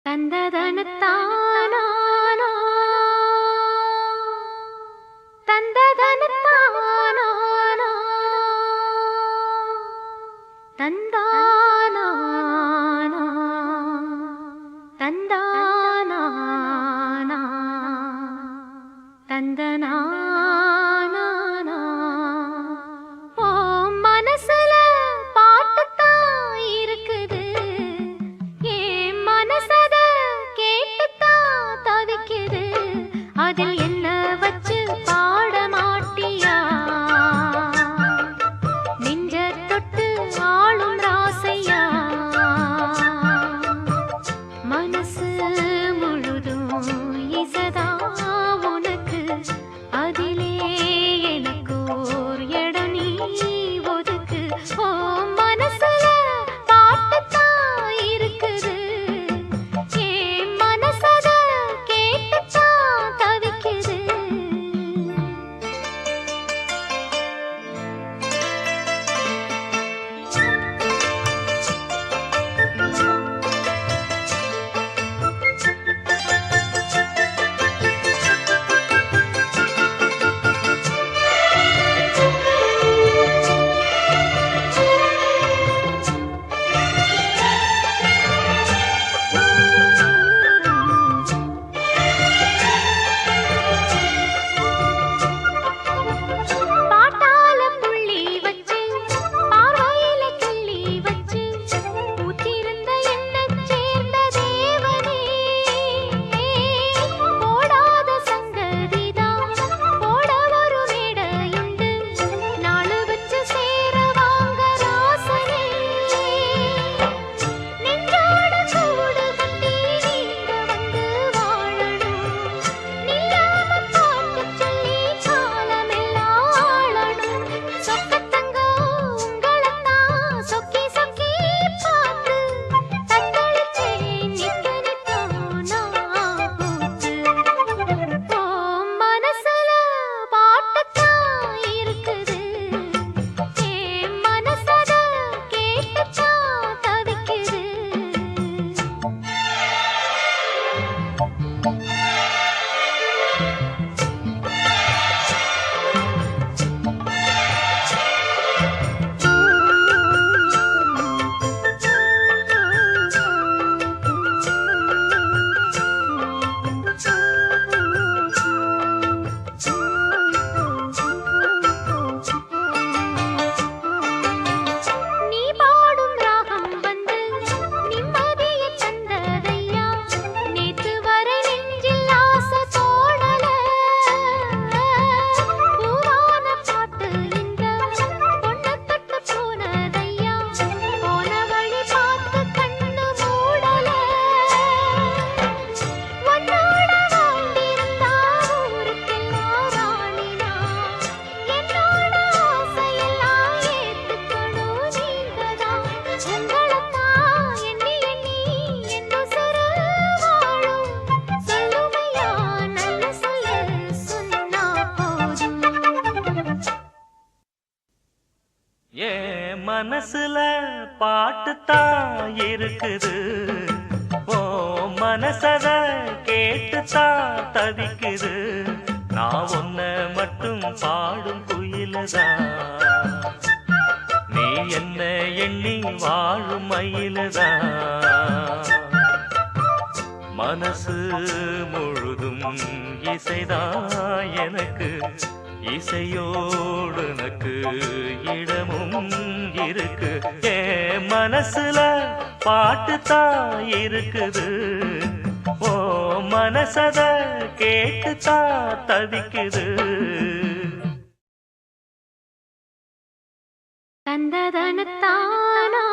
தந்ததனத்தானா தந்ததனத்தானா தந்தானா தந்தானா தந்தனா அதில் என்ன வச்சு பாட மாட்டியா நெஞ்ச தொட்டு ஆளும் ராசையா மனசு முழுதும் இசதா உனக்கு அதிலே எனக்கு ஓர் இடம் நீ ஒதுக்கு ஓ மனசுல பாட்டுத்தான் இருக்குது ஏன் மனசத கேட்டுத்தான் தவிக்குது மனசுல பாட்டுத்தான் இருக்குது ஓ மனசத கேட்டுத்தான் தவிக்குது நான் ஒன்ன மட்டும் பாடும் குயிலதான் நீ என்ன எண்ணி வாழும் மயிலதான் மனசு முழுதும் இசைதான் எனக்கு இசையோடு எனக்கு இடமும் இருக்கு என் மனசுல பாட்டுத்தான் இருக்குது ஓ மனசத கேட்டுத்தான் தவிக்குது தந்ததனத்தானா